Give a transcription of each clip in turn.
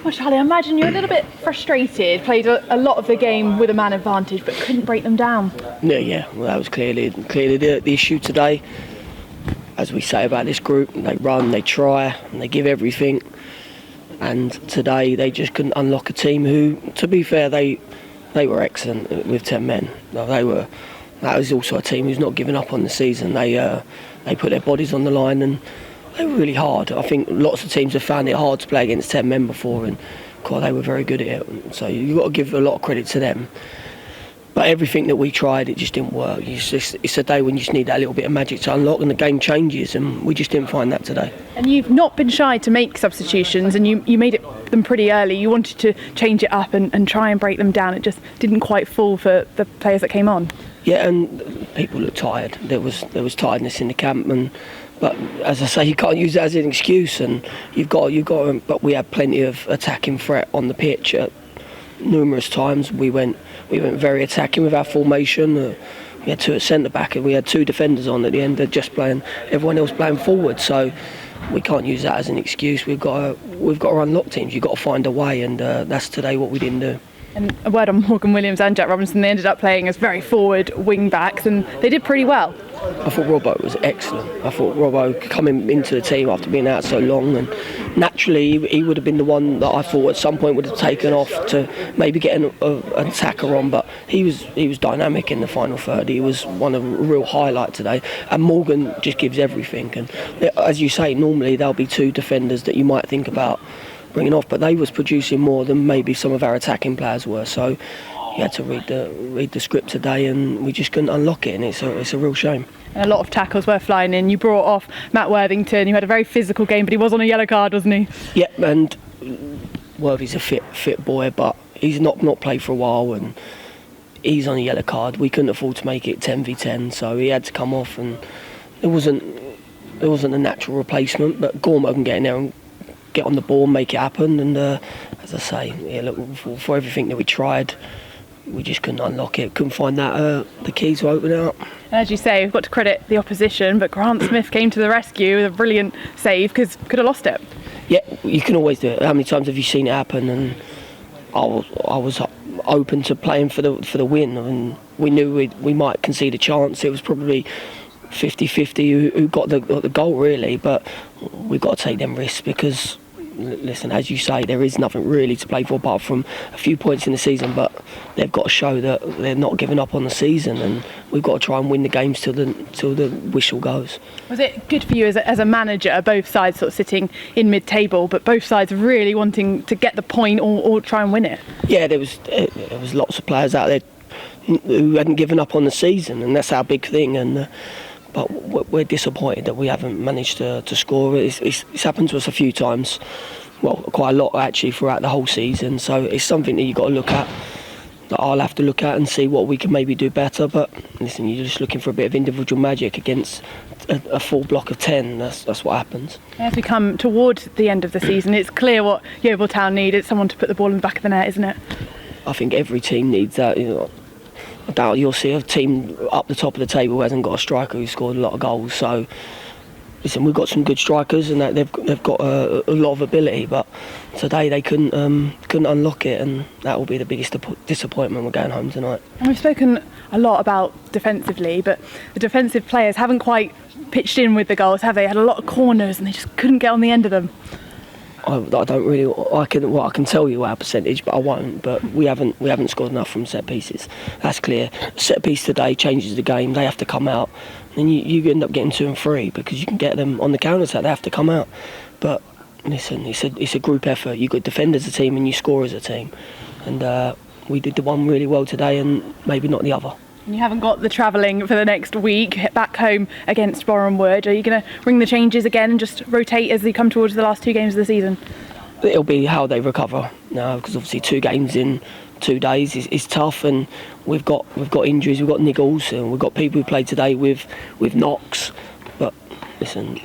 Well, Charlie, I imagine you're a little bit frustrated. Played a lot of the game with a man advantage, but couldn't break them down. Yeah. Well, that was clearly the issue today. As we say about this group, they run, they try, and they give everything. And today they just couldn't unlock a team who, to be fair, they were excellent with 10 men. That was also a team who's not given up on the season. They put their bodies on the line and they were really hard. I think lots of teams have found it hard to play against 10 men before, and they were very good at it. So you've got to give a lot of credit to them. But everything that we tried, it just didn't work. It's a day when you just need that little bit of magic to unlock and the game changes, and we just didn't find that today. And you've not been shy to make substitutions, and you made them pretty early. You wanted to change it up and try and break them down. It just didn't quite fall for the players that came on. Yeah, and people looked tired. There was tiredness in the camp, but as I say, you can't use that as an excuse. And you've got. But we had plenty of attacking threat on the pitch at numerous times. We went very attacking with our formation. We had two at centre back, and we had two defenders on at the end. They're just playing. Everyone else playing forward. So we can't use that as an excuse. We've got to unlock teams. You've got to find a way, and that's today what we didn't do. And a word on Morgan Williams and Jack Robinson, they ended up playing as very forward wing backs, and they did pretty well. I thought Robbo was excellent. I thought Robbo coming into the team after being out so long, and naturally he would have been the one that I thought at some point would have taken off to maybe get an attacker on, but he was dynamic in the final third. He was one of a real highlight today, and Morgan just gives everything. And as you say, normally there'll be two defenders that you might think about bringing off, but they was producing more than maybe some of our attacking players were. So you had to read the script today, and we just couldn't unlock it, and it's a real shame. And a lot of tackles were flying in. You brought off Matt Worthington. You had a very physical game, but he was on a yellow card, wasn't he? Yeah, and Worthy's a fit boy, but he's not played for a while, and he's on a yellow card. We couldn't afford to make it 10v10, so he had to come off, and there wasn't a natural replacement. But Gormo can get in there and get on the ball and make it happen. And as I say, yeah, look, for everything that we tried, we just couldn't unlock it. Couldn't find that the key to open it up. And as you say, we've got to credit the opposition, but Grant Smith came to the rescue with a brilliant save, because could have lost it. Yeah, you can always do it. How many times have you seen it happen? And I was open to playing for the win, and we knew we might concede a chance. It was probably 50-50 who got the goal, really, but we've got to take them risks, because listen, as you say, there is nothing really to play for apart from a few points in the season, but they've got to show that they're not giving up on the season, and we've got to try and win the games till the whistle goes. Was it good for you as a manager, both sides sort of sitting in mid-table, but both sides really wanting to get the point or try and win it? Yeah, there was lots of players out there who hadn't given up on the season, and that's our big thing. And but we're disappointed that we haven't managed to score. It's happened to us a few times, well, quite a lot actually, throughout the whole season. So it's something that you've got to look at, that I'll have to look at and see what we can maybe do better. But listen, you're just looking for a bit of individual magic against a full block of 10. That's what happens. As we come towards the end of the season, it's clear what Yeovil Town need. It's someone to put the ball in the back of the net, isn't it? I think every team needs that. I doubt you'll see a team up the top of the table who hasn't got a striker who scored a lot of goals. So, listen, we've got some good strikers, and they've got a lot of ability. But today they couldn't unlock it, and that will be the biggest disappointment. We're going home tonight. And we've spoken a lot about defensively, but the defensive players haven't quite pitched in with the goals, have they? Had a lot of corners, and they just couldn't get on the end of them. I don't really. I can tell you our percentage, but I won't. But we haven't scored enough from set pieces. That's clear. Set piece today changes the game. They have to come out, and you end up getting 2 and 3 because you can get them on the counter attack. They have to come out. But listen, it's a group effort. You got defend as a team and you score as a team, and we did the one really well today, and maybe not the other. You haven't got the travelling for the next week, back home against Boreham Wood. Are you going to ring the changes again and just rotate as you come towards the last 2 games of the season? It'll be how they recover now, because obviously 2 games in 2 days is tough, and we've got injuries, we've got niggles, and we've got people who played today with knocks. But listen,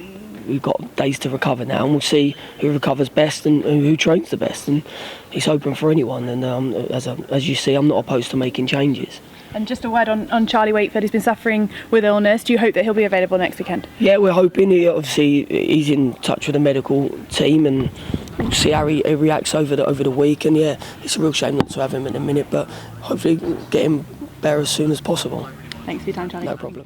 we've got days to recover now, and we'll see who recovers best and who trains the best. And it's open for anyone. And as you see, I'm not opposed to making changes. And just a word on Charlie Wakefield. He's been suffering with illness. Do you hope that he'll be available next weekend? Yeah, we're hoping. He's in touch with the medical team, and we'll see how he reacts over the week. And yeah, it's a real shame not to have him in a minute, but hopefully get him better as soon as possible. Thanks for your time, Charlie. No problem.